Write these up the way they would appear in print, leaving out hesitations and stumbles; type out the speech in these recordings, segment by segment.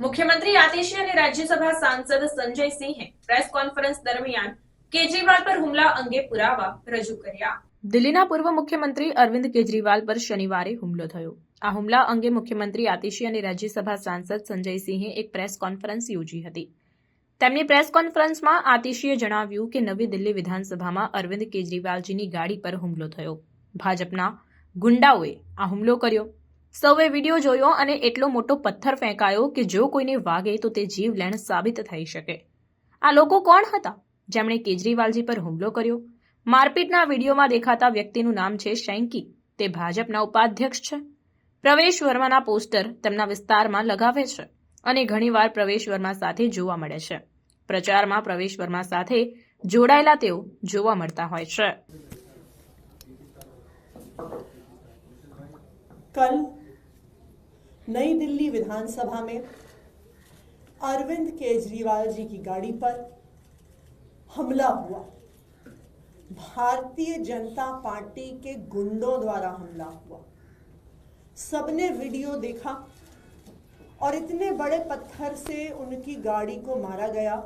મુખ્યમંત્રી આતિશી અને રાજ્યસભા સાંસદ સંજય સિંહે પ્રેસ કોન્ફરન્સ દરમિયાન કેજરીવાલ પર હુમલા અંગે પુરાવા રજૂ કર્યા। દિલ્હીના પૂર્વ મુખ્યમંત્રી અરવિંદ કેજરીવાલ પર શનિવારે હુમલો થયો। આ હુમલા અંગે મુખ્યમંત્રી આતિશી અને રાજ્યસભા સાંસદ સંજય સિંહે એક પ્રેસ કોન્ફરન્સ યોજી હતી। તેમની પ્રેસ કોન્ફરન્સમાં આતિશીએ જણાવ્યું કે નવી દિલ્હી વિધાનસભામાં અરવિંદ કેજરીવાલજીની ગાડી પર હુમલો થયો। ભાજપના ગુંડાઓએ આ હુમલો કર્યો। સૌએ વિડીયો જોયો અને એટલો મોટો પથ્થર ફેંકાયો કે જો કોઈને વાગે તો તે જીવલેણ સાબિત થઈ શકે। આ લોકો કોણ હતા જેમણે કેજરીવાલજી પર હુમલો કર્યો? મારપીટના વિડીયોમાં દેખાતા વ્યક્તિનું નામ છે શેંકી। તે ભાજપના ઉપાધ્યક્ષ છે। પ્રવેશ વર્માના પોસ્ટર તેમના વિસ્તારમાં લગાવે છે અને ઘણીવાર પ્રવેશ વર્મા સાથે જોવા મળે છે। પ્રચારમાં પ્રવેશ વર્મા સાથે જોડાયેલા તેઓ જોવા મળતા હોય છે। कल नई दिल्ली विधानसभा में अरविंद केजरीवाल जी की गाड़ी पर हमला हुआ। भारतीय जनता पार्टी के गुंडों द्वारा हमला हुआ। सबने वीडियो देखा और इतने बड़े पत्थर से उनकी गाड़ी को मारा गया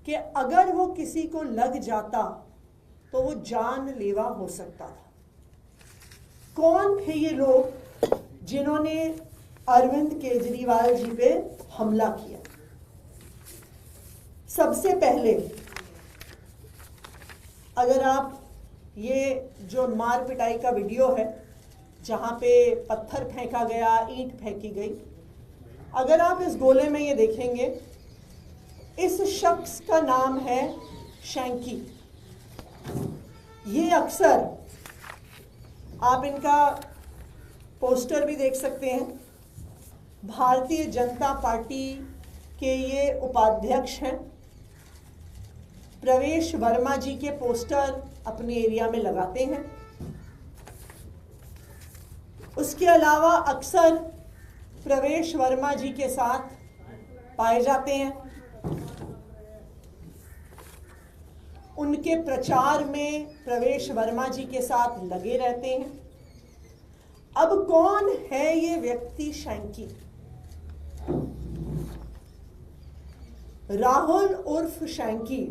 कि अगर वो किसी को लग जाता तो वो जानलेवा हो सकता था। कौन थे ये लोग जिन्होंने अरविंद केजरीवाल जी पे हमला किया? सबसे पहले अगर आप ये जो मार पिटाई का वीडियो है जहां पे पत्थर फेंका गया, ईंट फेंकी गई, अगर आप इस गोले में ये देखेंगे, इस शख्स का नाम है शैंकी। ये अक्सर आप इनका पोस्टर भी देख सकते हैं। भारतीय जनता पार्टी के ये उपाध्यक्ष हैं। प्रवेश वर्मा जी के पोस्टर अपने एरिया में लगाते हैं। उसके अलावा अक्सर प्रवेश वर्मा जी के साथ पाए जाते हैं। उनके प्रचार में प्रवेश वर्मा जी के साथ लगे रहते हैं। अब कौन है ये व्यक्ति शैंकी? राहुल उर्फ शैंकी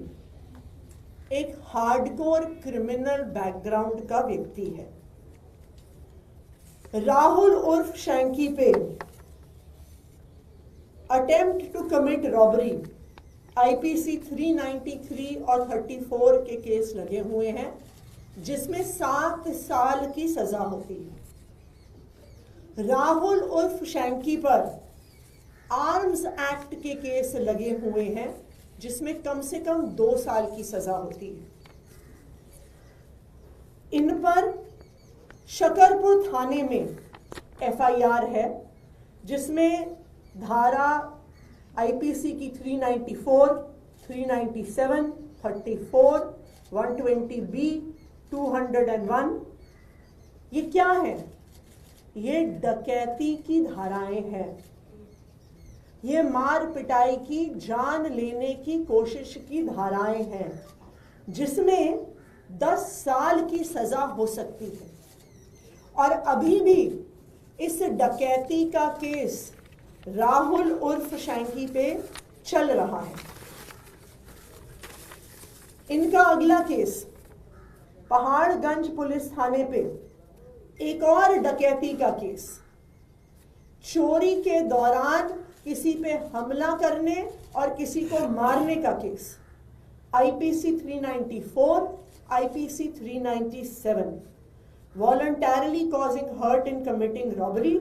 एक हार्डकोर क्रिमिनल बैकग्राउंड का व्यक्ति है। राहुल उर्फ शैंकी पे attempt to commit robbery IPC 393 और 34 के केस लगे हुए हैं, जिसमें 7 साल की सजा होती है। राहुल उर्फ शैंकी पर आर्म्स एक्ट के केस लगे हुए हैं, जिसमें कम से कम 2 साल की सजा होती है। इन पर शकरपुर थाने में एफआईआर है, जिसमें धारा आईपीसी की 394, 397, 34, 120B, 201 ये क्या है? ये डकैती की धाराएं हैं। ये मार पिटाई की, जान लेने की कोशिश की धाराएं हैं, जिसमें 10 साल की सजा हो सकती है। और अभी भी इस डकैती का केस राहुल उर्फ शैंकी पे चल रहा है। इनका अगला केस पहाड़गंज पुलिस थाने पे एक और डकैती का केस, चोरी के दौरान किसी पे हमला करने और किसी को मारने का case, IPC 394, IPC 397, voluntarily causing hurt in committing robbery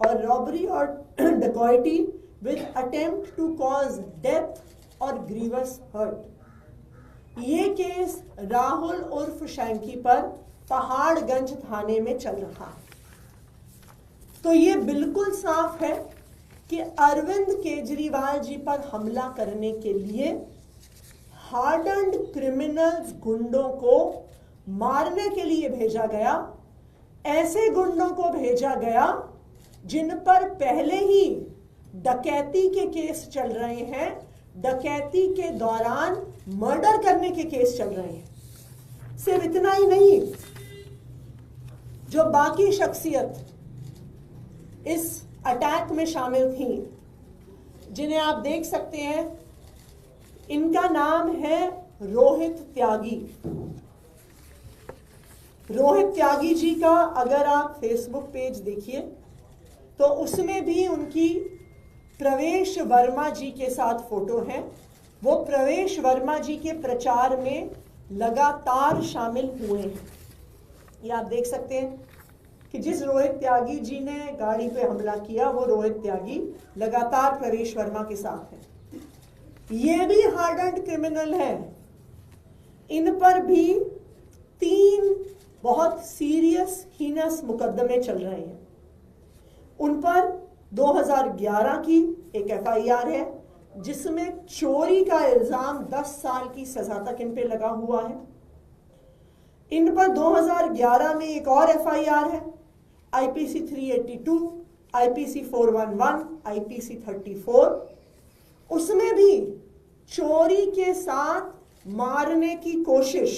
और रॉबरी और डकैती with attempt to cause death और ग्रीवस हर्ट। ये केस राहुल उर्फ शैंकी पर पहाड़गंज थाने में चल रहा है। तो ये बिल्कुल साफ है कि अरविंद केजरीवाल जी पर हमला करने के लिए हार्डन्ड क्रिमिनल्स गुंडों को मारने के लिए भेजा गया। ऐसे गुंडों को भेजा गया जिन पर पहले ही डकैती के केस चल रहे हैं, डकैती के दौरान मर्डर करने के केस चल रहे हैं। सिर्फ इतना ही नहीं, जो बाकी शख्सियत इस अटैक में शामिल थी, जिन्हें आप देख सकते हैं, इनका नाम है रोहित त्यागी। रोहित त्यागी जी का अगर आप फेसबुक पेज देखिए तो उसमें भी उनकी प्रवेश वर्मा जी के साथ फोटो है। वो प्रवेश वर्मा जी के प्रचार में लगातार शामिल हुए हैं। ये आप देख सकते हैं कि जिस रोहित त्यागी जी ने गाड़ी पे हमला किया वो रोहित त्यागी लगातार प्रवेश वर्मा के साथ है। ये भी हार्डन्ड क्रिमिनल है। इन पर भी 3 बहुत सीरियस हीनस मुकदमे चल रहे हैं। उन पर 2011 की एक FIR है जिसमें चोरी का इल्जाम 10 साल की सजा तक इन पे लगा हुआ है। इन पर 2011 में एक और FIR है, IPC 382, IPC 411, IPC 34। उसमें भी चोरी के साथ मारने की कोशिश,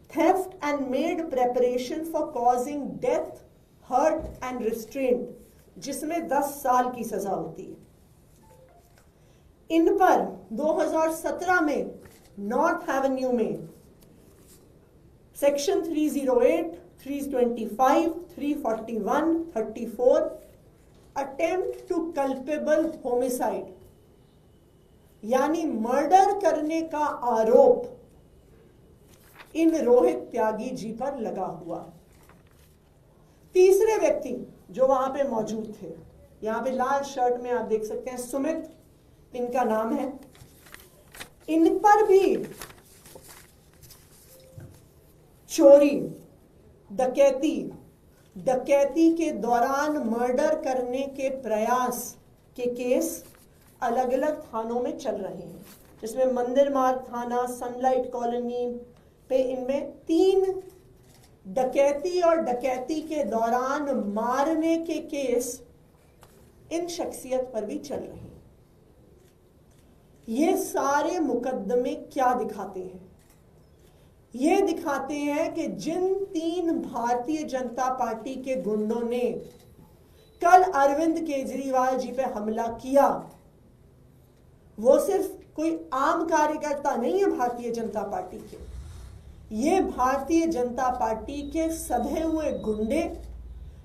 theft and made preparation for causing death, hurt and restraint, जिसमें 10 साल की सजा होती है। इन पर 2017 में नॉर्थ एवेन्यू में section 308, 325, 341, 34 attempt to culpable homicide यानी मर्डर करने का आरोप इन रोहित त्यागी जी पर लगा हुआ है। तीसरे व्यक्ति जो वहां पे मौजूद थे, यहां पे लाल शर्ट में आप देख सकते हैं, सुमित इनका नाम है। इन पर भी चोरी, डकैती के दौरान मर्डर करने के प्रयास के केस अलग अलग थानों में चल रहे हैं, जिसमें मंदिर मार्ग थाना, सनलाइट कॉलोनी पे इनमें 3 डकैती और डकैती के दौरान मारने के केस इन शख्सियत पर भी चल रहे हैं। ये सारे मुकदमे क्या दिखाते हैं? ये दिखाते हैं कि जिन 3 भारतीय जनता पार्टी के गुंडों ने कल अरविंद केजरीवाल जी पे हमला किया, वो सिर्फ कोई आम कार्यकर्ता नहीं है भारतीय जनता पार्टी के। ये भारतीय जनता पार्टी के सधे हुए गुंडे,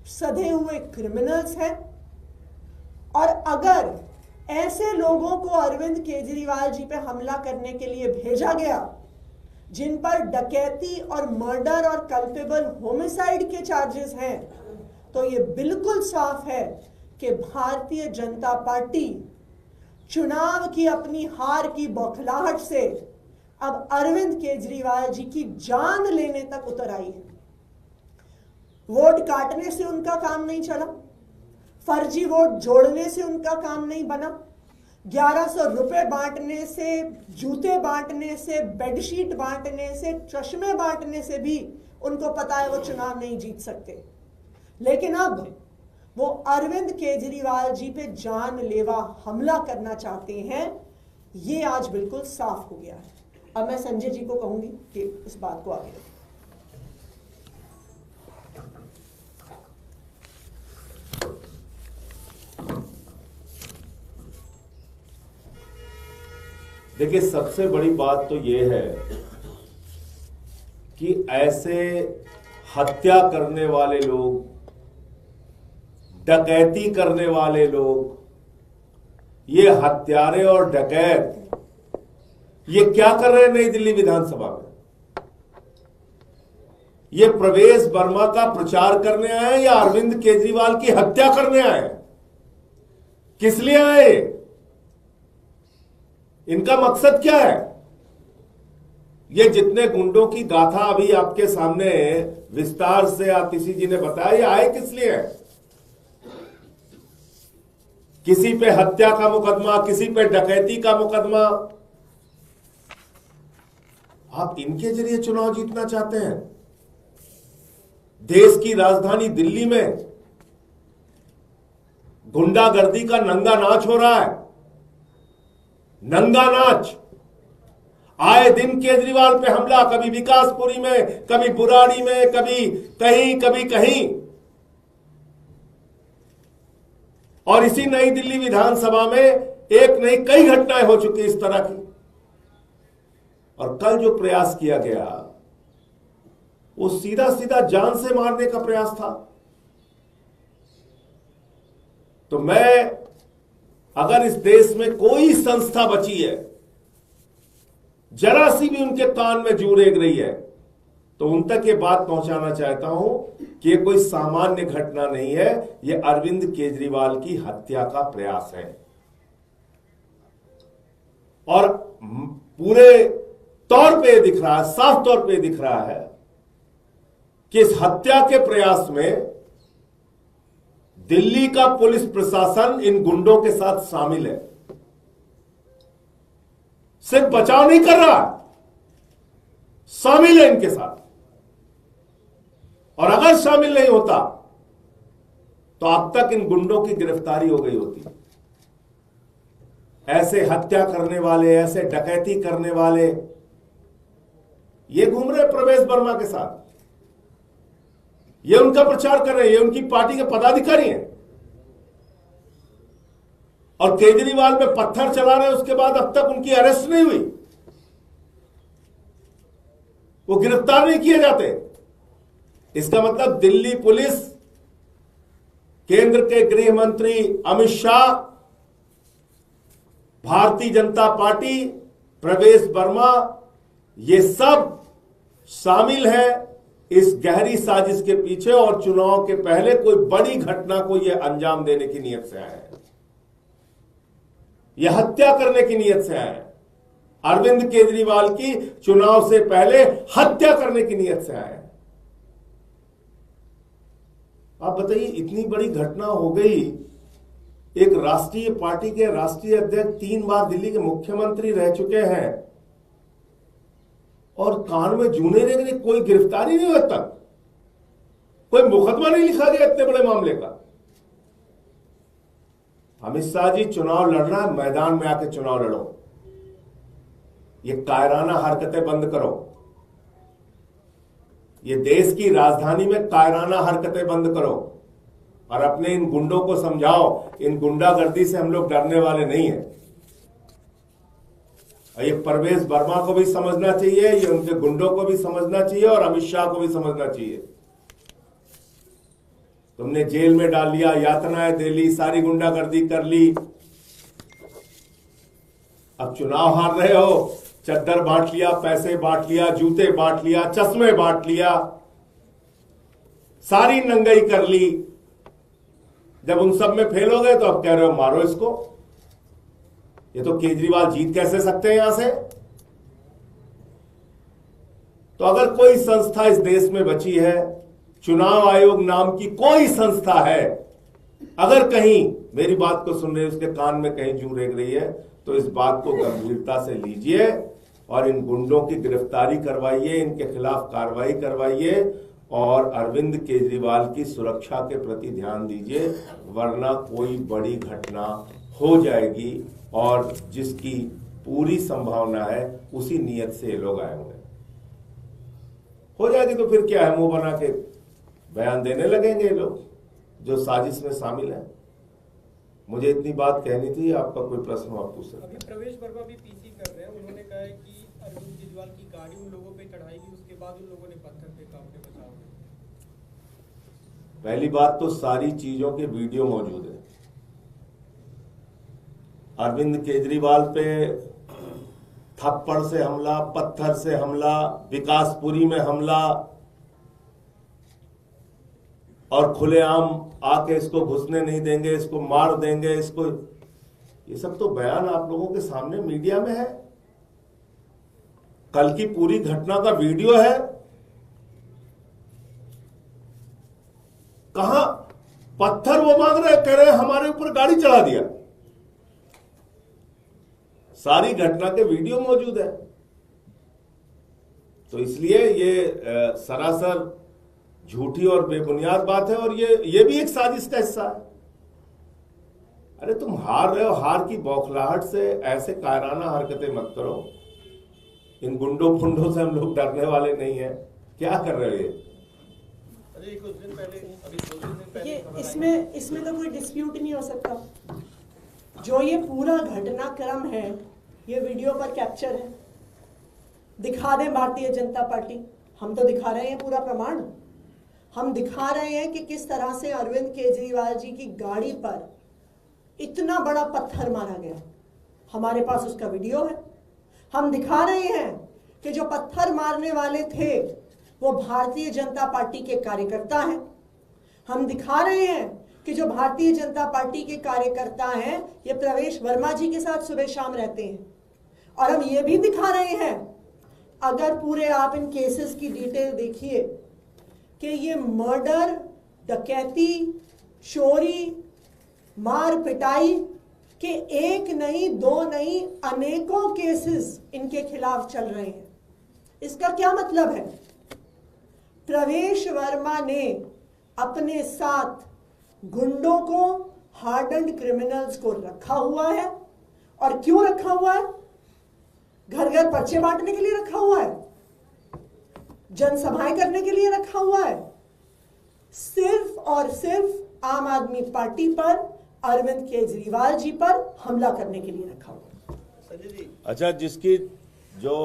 सधे हुए क्रिमिनल्स हैं। और अगर ऐसे लोगों को अरविंद केजरीवाल जी पे हमला करने के लिए भेजा गया, जिन पर डकैती और मर्डर और कल्पेबल होमिसाइड के चार्जेस हैं, तो ये बिल्कुल साफ है कि भारतीय जनता पार्टी चुनाव की अपनी हार की बौखलाहट से अब अरविंद केजरीवाल जी की जान लेने तक उतर आई है। वोट काटने से उनका काम नहीं चला, फर्जी वोट जोड़ने से उनका काम नहीं बना, 1100 रुपए बांटने से, जूते बांटने से, बेडशीट बांटने से, चश्मे बांटने से भी उनको पता है वो चुनाव नहीं जीत सकते। लेकिन अब वो अरविंद केजरीवाल जी पे जानलेवा हमला करना चाहते हैं, ये आज बिल्कुल साफ हो गया है। अब मैं संजय जी को कहूंगी कि इस बात को आगे रखें। देखिए, सबसे बड़ी बात तो ये है कि ऐसे हत्या करने वाले लोग, डकैती करने वाले लोग, ये हत्यारे और डकैत ये क्या कर रहे हैं नई दिल्ली विधानसभा में? ये प्रवेश वर्मा का प्रचार करने आए या अरविंद केजरीवाल की हत्या करने आए? किस लिए आए? इनका मकसद क्या है? ये जितने गुंडों की गाथा अभी आपके सामने विस्तार से आतिशी जी ने बताया, ये आए किस लिए? किसी पे हत्या का मुकदमा, किसी पे डकैती का मुकदमा। आप इनके जरिए चुनाव जीतना चाहते हैं? देश की राजधानी दिल्ली में गुंडागर्दी का नंगा नाच हो रहा है, नंगा नाच। आए दिन केजरीवाल पे हमला, कभी विकासपुरी में, कभी बुराड़ी में, कभी कहीं। और इसी नई दिल्ली विधानसभा में एक नहीं कई घटनाएं हो चुकी इस तरह की। और कल जो प्रयास किया गया वो सीधा सीधा जान से मारने का प्रयास था। तो मैं, अगर इस देश में कोई संस्था बची है जरा सी भी उनके कान में जू रेंग रही है, तो उन तक ये बात पहुंचाना चाहता हूं कि ये कोई सामान्य घटना नहीं है, ये अरविंद केजरीवाल की हत्या का प्रयास है। और पूरे तौर पे दिख रहा है, साफ तौर पे दिख रहा है कि इस हत्या के प्रयास में दिल्ली का पुलिस प्रशासन इन गुंडों के साथ शामिल है। सिर्फ बचाव नहीं कर रहा, शामिल है इनके साथ। और अगर शामिल नहीं होता तो अब तक इन गुंडों की गिरफ्तारी हो गई होती। ऐसे हत्या करने वाले, ऐसे डकैती करने वाले ये घूम रहे प्रवेश वर्मा के साथ, ये उनका प्रचार कर रहे हैं, ये उनकी पार्टी के पदाधिकारी हैं। और केजरीवाल पे पत्थर चला रहे हैं, उसके बाद अब तक उनकी अरेस्ट नहीं हुई, वो गिरफ्तार नहीं किए जाते। इसका मतलब दिल्ली पुलिस, केंद्र के गृह मंत्री अमित शाह, भारतीय जनता पार्टी, प्रवेश वर्मा, ये सब शामिल है इस गहरी साजिश के पीछे। और चुनाव के पहले कोई बड़ी घटना को यह अंजाम देने की नीयत से आए हैं, यह हत्या करने की नीयत से आए हैं। अरविंद केजरीवाल की चुनाव से पहले हत्या करने की नीयत से आए हैं। आप बताइए, इतनी बड़ी घटना हो गई, एक राष्ट्रीय पार्टी के राष्ट्रीय अध्यक्ष 3 बार दिल्ली के मुख्यमंत्री रह चुके हैं और कान में जूने रेंगे, कोई गिरफ्तारी नहीं हुई तक, कोई मुकदमा नहीं लिखा गया इतने बड़े मामले का। अमित शाह जी, चुनाव लड़ना है, मैदान में आके चुनाव लड़ो, ये कायराना हरकतें बंद करो। ये देश की राजधानी में कायराना हरकतें बंद करो और अपने इन गुंडों को समझाओ, इन गुंडागर्दी से हम लोग डरने वाले नहीं हैं। ये प्रवेश वर्मा को भी समझना चाहिए, ये उनके गुंडों को भी समझना चाहिए और अमित शाह को भी समझना चाहिए। तुमने जेल में डाल लिया, यातनाएं दे ली, सारी गुंडागर्दी कर ली, अब चुनाव हार रहे हो, चद्दर बांट लिया, पैसे बांट लिया, जूते बांट लिया, चश्मे बांट लिया, सारी नंगाई कर ली। जब उन सब में फेल हो गए तो अब कह रहे हो मारो इसको। ये तो केजरीवाल जीत कैसे सकते हैं यहां से। तो अगर कोई संस्था इस देश में बची है, चुनाव आयोग नाम की कोई संस्था है, अगर कहीं मेरी बात को सुन रहे, उसके कान में कहीं जू रेंग रही है, तो इस बात को गंभीरता से लीजिए और इन गुंडों की गिरफ्तारी करवाइए, इनके खिलाफ कार्रवाई करवाइए और अरविंद केजरीवाल की सुरक्षा के प्रति ध्यान दीजिए, वरना कोई बड़ी घटना हो जाएगी और जिसकी पूरी संभावना है उसी नियत से ये लोग आए हुए हो जाएगी। तो फिर क्या है, मुंह बना के बयान देने लगेंगे ये लोग जो साजिश में शामिल है। मुझे इतनी बात कहनी थी, आपका कोई प्रश्न आप पूछ सकते हैं। अभी प्रवेश वर्मा भी पीसी कर रहे हैं, उन्होंने कहा है कि अरविंद केजरीवाल की गाड़ी उन लोगों पे चढ़ाई गई, उसके बाद उन लोगों ने पत्थर फेंका अपने बचाव में। पहली बात तो सारी चीजों के वीडियो मौजूद है। अरविंद केजरीवाल पे थप्पड़ से हमला, पत्थर से हमला, विकासपुरी में हमला और खुलेआम आके इसको घुसने नहीं देंगे, इसको मार देंगे, इसको, ये सब तो बयान आप लोगों के सामने मीडिया में है। कल की पूरी घटना का वीडियो है। कहां पत्थर वो मांग रहे, कह रहे हमारे ऊपर गाड़ी चढ़ा दिया। सारी घटना के वीडियो मौजूद है। तो इसलिए ये सरासर झूठी और बेबुनियाद बात है और ये भी एक साजिश का हिस्सा है। अरे तुम हार रहे हो, हार की बौखलाहट से ऐसे कायराना हरकतें मत करो। इन गुंडों फुंडों से हम लोग डरने वाले नहीं है। क्या कर रहे हो ये? अरे कुछ दिन पहले, अभी 2 दिन पहले ये इसमें तो कोई डिस्प्यूट नहीं हो सकता। जो ये पूरा घटनाक्रम है ये वीडियो पर कैप्चर है। दिखा दें भारतीय जनता पार्टी, हम तो दिखा रहे हैं पूरा प्रमाण। हम दिखा रहे हैं कि किस तरह से अरविंद केजरीवाल जी की गाड़ी पर इतना बड़ा पत्थर मारा गया, हमारे पास उसका वीडियो है। हम दिखा रहे हैं कि जो पत्थर मारने वाले थे वो भारतीय जनता पार्टी के कार्यकर्ता हैं। हम दिखा रहे हैं कि जो भारतीय जनता पार्टी के कार्यकर्ता हैं ये प्रवेश वर्मा जी के साथ सुबह शाम रहते हैं। और हम ये भी दिखा रहे हैं, अगर पूरे आप इन केसेस की डिटेल देखिए कि ये मर्डर, डकैती, चोरी, मार पिटाई के एक नहीं, दो नहीं, अनेकों केसेस इनके खिलाफ चल रहे हैं। इसका क्या मतलब है? प्रवेश वर्मा ने अपने साथ गुंडों को, हार्डन्ड क्रिमिनल्स को रखा हुआ है। और क्यों रखा हुआ है? घर घर पर्चे बांटने के लिए रखा हुआ है, जनसभाएं करने के लिए रखा हुआ है, सिर्फ और सिर्फ आम आदमी पार्टी पर, अरविंद केजरीवाल जी पर हमला करने के लिए रखा हुआ है। अच्छा, जिसकी जो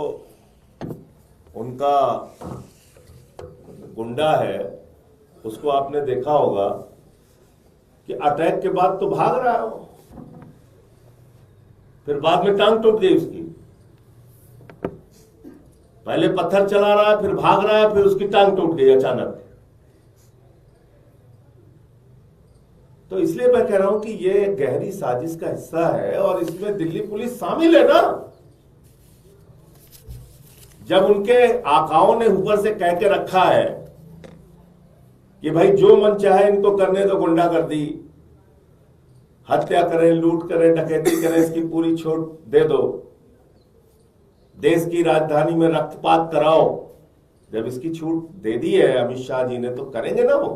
उनका गुंडा है उसको आपने देखा होगा कि अटैक के बाद तो भाग रहा है वो, फिर बाद में टांग टूट गई उसकी। पहले पत्थर चला रहा है, फिर भाग रहा है, फिर उसकी टांग टूट गई अचानक। तो इसलिए मैं कह रहा हूं कि ये गहरी साजिश का हिस्सा है और इसमें दिल्ली पुलिस शामिल है ना। जब उनके आकाओं ने ऊपर से कह के रखा है कि भाई जो मन चाहे इनको करने दो, गुंडागर्दी, हत्या करें, लूट करें, डकैती करें, इसकी पूरी छूट दे दो, देश की राजधानी में रक्तपात कराओ। जब इसकी छूट दे दी है अमित शाह जी ने तो करेंगे ना वो।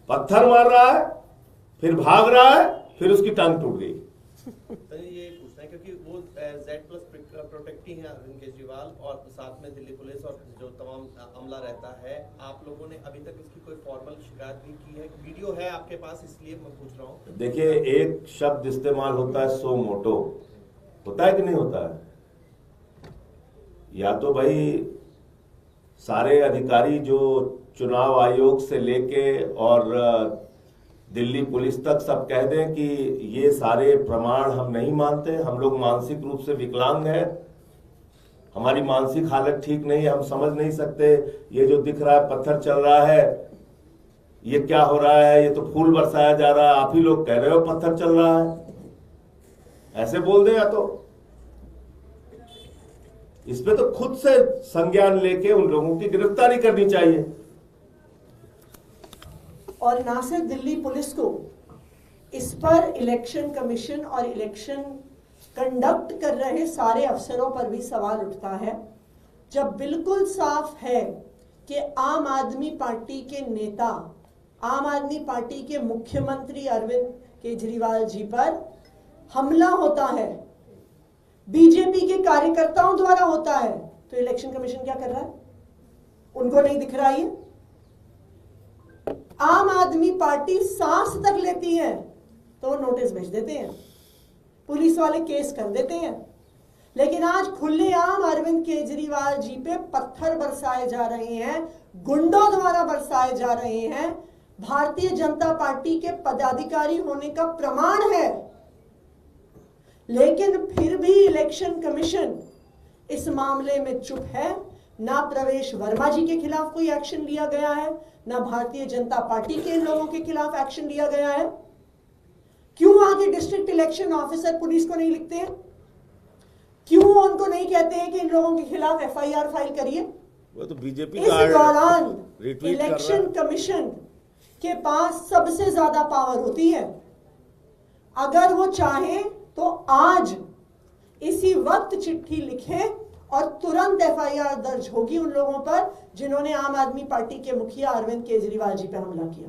पत्थर मार रहा है, फिर भाग रहा है, फिर उसकी टांग टूट गई। ये पूछना है क्योंकि वो Z+ प्रोटेक्टिंग है अरविंद केजरीवाल और साथ में दिल्ली पुलिस और जो तमाम अमला रहता है। आप लोगों ने अभी तक इसकी कोई फॉर्मल शिकायत नहीं की है? वीडियो है आपके पास, इसलिए मैं पूछ रहा हूँ। देखिए, एक शब्द इस्तेमाल होता है सो मोटो, होता है कि नहीं होता है? या तो भाई सारे अधिकारी जो चुनाव आयोग से लेके और दिल्ली पुलिस तक सब कह दें कि ये सारे प्रमाण हम नहीं मानते, हम लोग मानसिक रूप से विकलांग हैं, हमारी मानसिक हालत ठीक नहीं है, हम समझ नहीं सकते, ये जो दिख रहा है पत्थर चल रहा है, ये क्या हो रहा है, ये तो फूल बरसाया जा रहा है, आप ही लोग कह रहे हो पत्थर चल रहा है, ऐसे बोल दें। या तो इसमें तो खुद से संज्ञान लेके उन लोगों की गिरफ्तारी करनी चाहिए। और ना सिर्फ दिल्ली पुलिस को, इस पर इलेक्शन कमीशन और इलेक्शन कंडक्ट कर रहे सारे अफसरों पर भी सवाल उठता है, जब बिल्कुल साफ है कि आम आदमी पार्टी के नेता, आम आदमी पार्टी के मुख्यमंत्री अरविंद केजरीवाल जी पर हमला होता है, बीजेपी के कार्यकर्ताओं द्वारा होता है, तो इलेक्शन कमीशन क्या कर रहा है? उनको नहीं दिख रहा है? आम आदमी पार्टी सांस तक लेती है तो नोटिस भेज देते हैं, पुलिस वाले केस कर देते हैं। लेकिन आज खुलेआम अरविंद केजरीवाल जी पे पत्थर बरसाए जा रहे हैं, गुंडों द्वारा बरसाए जा रहे हैं, भारतीय जनता पार्टी के पदाधिकारी होने का प्रमाण है। लेकिन फिर भी इलेक्शन कमीशन इस मामले में चुप है। ना प्रवेश वर्मा जी के खिलाफ कोई एक्शन लिया गया है, ना भारतीय जनता पार्टी के इन लोगों के खिलाफ एक्शन लिया गया है। क्यों वहां के डिस्ट्रिक्ट इलेक्शन ऑफिसर पुलिस को नहीं लिखते हैं? क्यों उनको नहीं कहते हैं कि इन लोगों के खिलाफ FIR फाइल करिए? वो तो बीजेपी इस दौरान रिट्वीट इलेक्शन कमीशन के पास सबसे ज्यादा पावर होती है। अगर वो चाहे तो आज इसी वक्त चिट्ठी लिखे और तुरंत FIR दर्ज होगी उन लोगों पर जिन्होंने आम आदमी पार्टी के मुखिया अरविंद केजरीवाल जी पर हमला किया।